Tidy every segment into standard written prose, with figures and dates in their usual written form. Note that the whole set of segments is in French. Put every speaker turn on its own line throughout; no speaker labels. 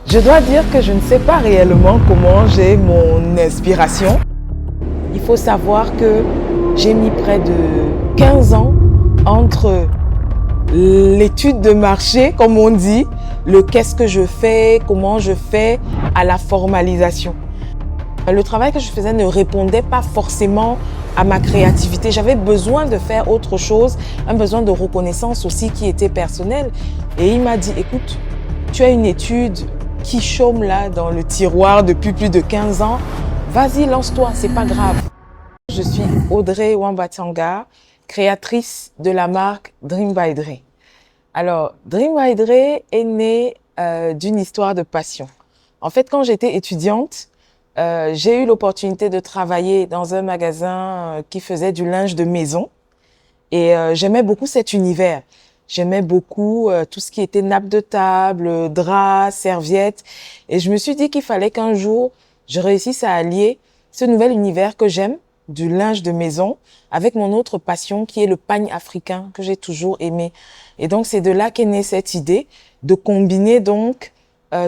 Je dois dire que je ne sais pas réellement comment j'ai mon inspiration. Il faut savoir que j'ai mis près de 15 ans entre l'étude de marché, comme on dit, le qu'est-ce que je fais, comment je fais, à la formalisation. Le travail que je faisais ne répondait pas forcément à ma créativité. J'avais besoin de faire autre chose, un besoin de reconnaissance aussi qui était personnel. Et il m'a dit, écoute, tu as une étude qui chôme là dans le tiroir depuis plus de 15 ans. Vas-y, lance-toi, c'est pas grave. Je suis Audrey Wambatanga, créatrice de la marque Dream by Dre. Alors, Dream by Dre est né d'une histoire de passion. En fait, quand j'étais étudiante, j'ai eu l'opportunité de travailler dans un magasin qui faisait du linge de maison et j'aimais beaucoup cet univers. J'aimais beaucoup tout ce qui était nappe de table, draps, serviettes et je me suis dit qu'il fallait qu'un jour je réussisse à allier ce nouvel univers que j'aime, du linge de maison, avec mon autre passion qui est le pagne africain que j'ai toujours aimé. Et donc c'est de là qu'est née cette idée de combiner donc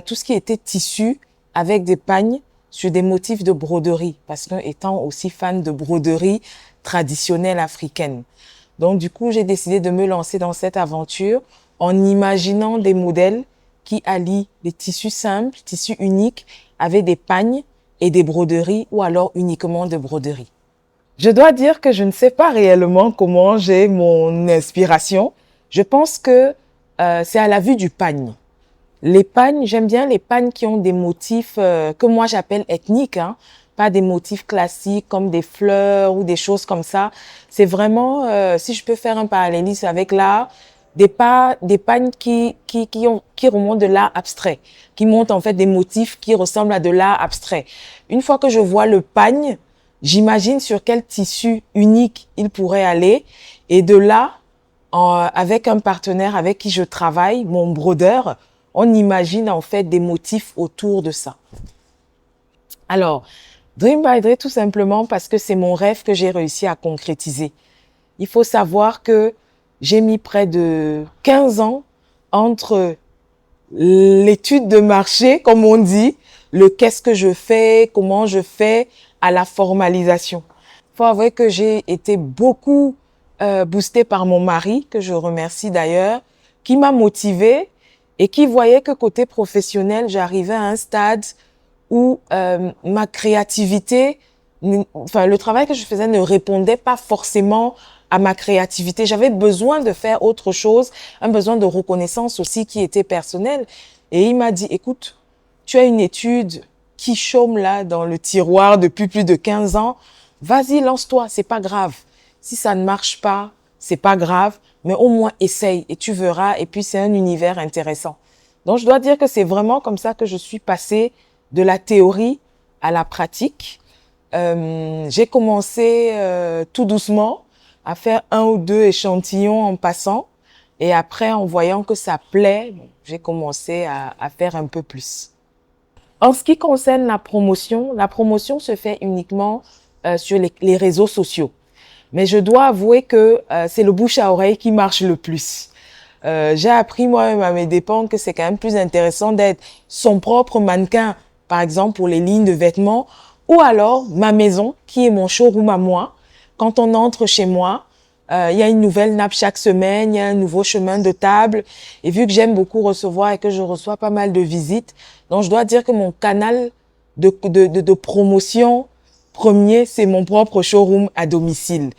tout ce qui était tissu avec des pagnes sur des motifs de broderie, parce que étant aussi fan de broderie traditionnelle africaine. Donc du coup, j'ai décidé de me lancer dans cette aventure en imaginant des modèles qui allient des tissus simples, tissus uniques, avec des pagnes et des broderies ou alors uniquement de broderies. Je dois dire que je ne sais pas réellement comment j'ai mon inspiration. Je pense que c'est à la vue du pagne. Les pagnes, j'aime bien les pagnes qui ont des motifs que moi j'appelle ethniques, hein, pas des motifs classiques comme des fleurs ou des choses comme ça. C'est vraiment, si je peux faire un parallélisme avec l'art, des pagnes qui remontent de l'art abstrait, qui montrent en fait des motifs qui ressemblent à de l'art abstrait. Une fois que je vois le pagne, j'imagine sur quel tissu unique il pourrait aller et de là, avec un partenaire avec qui je travaille, mon brodeur, on imagine en fait des motifs autour de ça. Alors, Dream by Dre, tout simplement parce que c'est mon rêve que j'ai réussi à concrétiser. Il faut savoir que j'ai mis près de 15 ans entre l'étude de marché, comme on dit, le qu'est-ce que je fais, comment je fais, à la formalisation. Il faut avouer que j'ai été beaucoup boostée par mon mari, que je remercie d'ailleurs, qui m'a motivée et qui voyait que côté professionnel, j'arrivais à un stade où ma créativité, enfin le travail que je faisais ne répondait pas forcément à ma créativité. J'avais besoin de faire autre chose, un besoin de reconnaissance aussi qui était personnel. Et il m'a dit, écoute, tu as une étude qui chôme là dans le tiroir depuis plus de 15 ans. Vas-y, lance-toi, c'est pas grave. Si ça ne marche pas, c'est pas grave, mais au moins essaye et tu verras. Et puis c'est un univers intéressant. Donc je dois dire que c'est vraiment comme ça que je suis passée de la théorie à la pratique. J'ai commencé tout doucement à faire un ou deux échantillons en passant. Et après, en voyant que ça plaît, j'ai commencé à faire un peu plus. En ce qui concerne la promotion se fait uniquement sur les réseaux sociaux. Mais je dois avouer que c'est le bouche à oreille qui marche le plus. J'ai appris moi-même à mes dépens que c'est quand même plus intéressant d'être son propre mannequin, par exemple pour les lignes de vêtements, ou alors ma maison, qui est mon showroom à moi. Quand on entre chez moi, il y a une nouvelle nappe chaque semaine, il y a un nouveau chemin de table. Et vu que j'aime beaucoup recevoir et que je reçois pas mal de visites, donc je dois dire que mon canal de promotion premier, c'est mon propre showroom à domicile.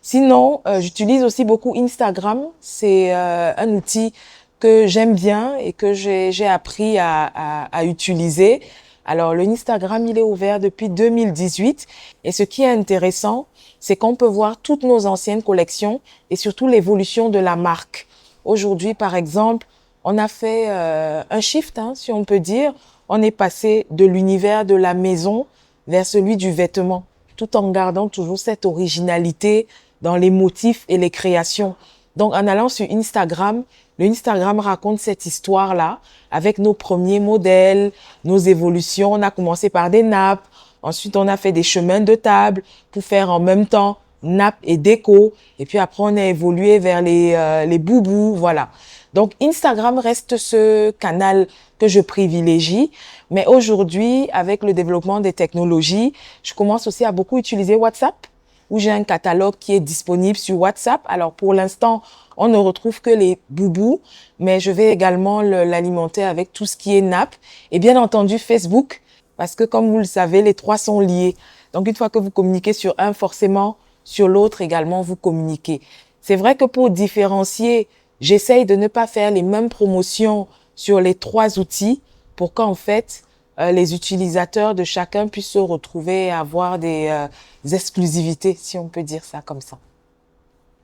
Sinon, j'utilise aussi beaucoup Instagram. C'est un outil que j'aime bien et que j'ai appris à utiliser. Alors, le Instagram, il est ouvert depuis 2018. Et ce qui est intéressant, c'est qu'on peut voir toutes nos anciennes collections et surtout l'évolution de la marque. Aujourd'hui, par exemple, on a fait un shift, hein, si on peut dire. On est passé de l'univers de la maison vers celui du vêtement, tout en gardant toujours cette originalité dans les motifs et les créations. Donc, en allant sur Instagram, le Instagram raconte cette histoire-là avec nos premiers modèles, nos évolutions. On a commencé par des nappes, ensuite on a fait des chemins de table pour faire en même temps nappes et déco. Et puis après, on a évolué vers les boubous, voilà. Donc, Instagram reste ce canal que je privilégie. Mais aujourd'hui, avec le développement des technologies, je commence aussi à beaucoup utiliser WhatsApp, où j'ai un catalogue qui est disponible sur WhatsApp. Alors, pour l'instant, on ne retrouve que les boubous, mais je vais également l'alimenter avec tout ce qui est nappe. Et bien entendu, Facebook, parce que comme vous le savez, les trois sont liés. Donc, une fois que vous communiquez sur un, forcément, sur l'autre également, vous communiquez. C'est vrai que pour différencier, j'essaye de ne pas faire les mêmes promotions sur les trois outils pour qu'en fait, les utilisateurs de chacun puissent se retrouver et avoir des exclusivités, si on peut dire ça comme ça.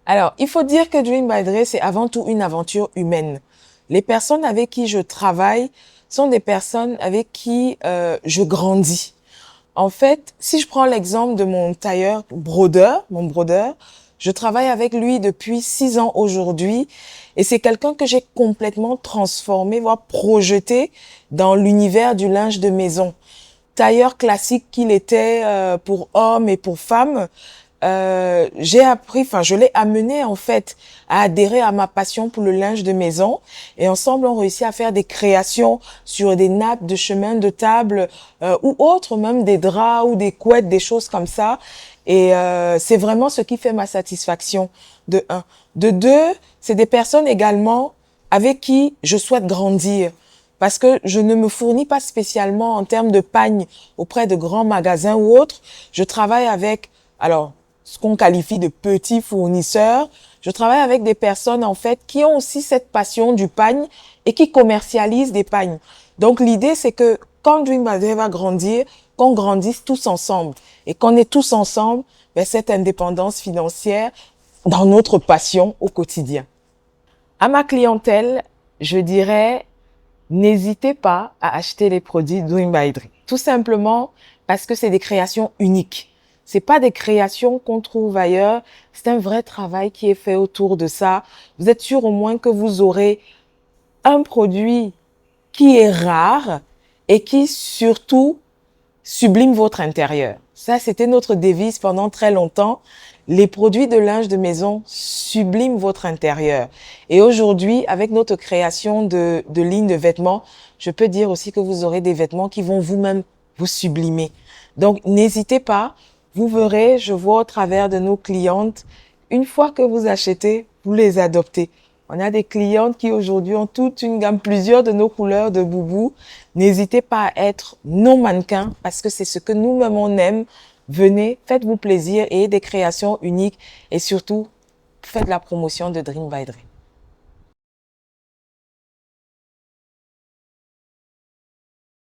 Alors, il faut dire que Dream by Dre, c'est avant tout une aventure humaine. Les personnes avec qui je travaille sont des personnes avec qui je grandis. En fait, si je prends l'exemple de mon tailleur mon brodeur, je travaille avec lui depuis 6 ans aujourd'hui et c'est quelqu'un que j'ai complètement transformé, voire projeté dans l'univers du linge de maison. Tailleur classique qu'il était pour hommes et pour femmes, je l'ai amené en fait à adhérer à ma passion pour le linge de maison et ensemble on réussit à faire des créations sur des nappes de chemin de table ou autres, même des draps ou des couettes, des choses comme ça. Et c'est vraiment ce qui fait ma satisfaction, de un. De deux, c'est des personnes également avec qui je souhaite grandir. Parce que je ne me fournis pas spécialement en termes de pagne auprès de grands magasins ou autres. Je travaille avec, alors, ce qu'on qualifie de petits fournisseurs. Je travaille avec des personnes, en fait, qui ont aussi cette passion du pagne et qui commercialisent des pagnes. Donc, l'idée, c'est que quand Dream by Dre va grandir, qu'on grandisse tous ensemble et qu'on ait tous ensemble cette indépendance financière dans notre passion au quotidien. À ma clientèle, je dirais, n'hésitez pas à acheter les produits Dream by Dre. Tout simplement parce que c'est des créations uniques. C'est pas des créations qu'on trouve ailleurs. C'est un vrai travail qui est fait autour de ça. Vous êtes sûr au moins que vous aurez un produit qui est rare et qui surtout sublime votre intérieur. Ça, c'était notre devise pendant très longtemps. Les produits de linge de maison subliment votre intérieur. Et aujourd'hui, avec notre création de lignes de vêtements, je peux dire aussi que vous aurez des vêtements qui vont vous-même vous sublimer. Donc, n'hésitez pas. Vous verrez, je vois au travers de nos clientes, une fois que vous achetez, vous les adoptez. On a des clientes qui aujourd'hui ont toute une gamme, plusieurs de nos couleurs de boubou. N'hésitez pas à être nos mannequins parce que c'est ce que nous-mêmes on aime. Venez, faites-vous plaisir et des créations uniques et surtout, faites la promotion de Dream by Dre.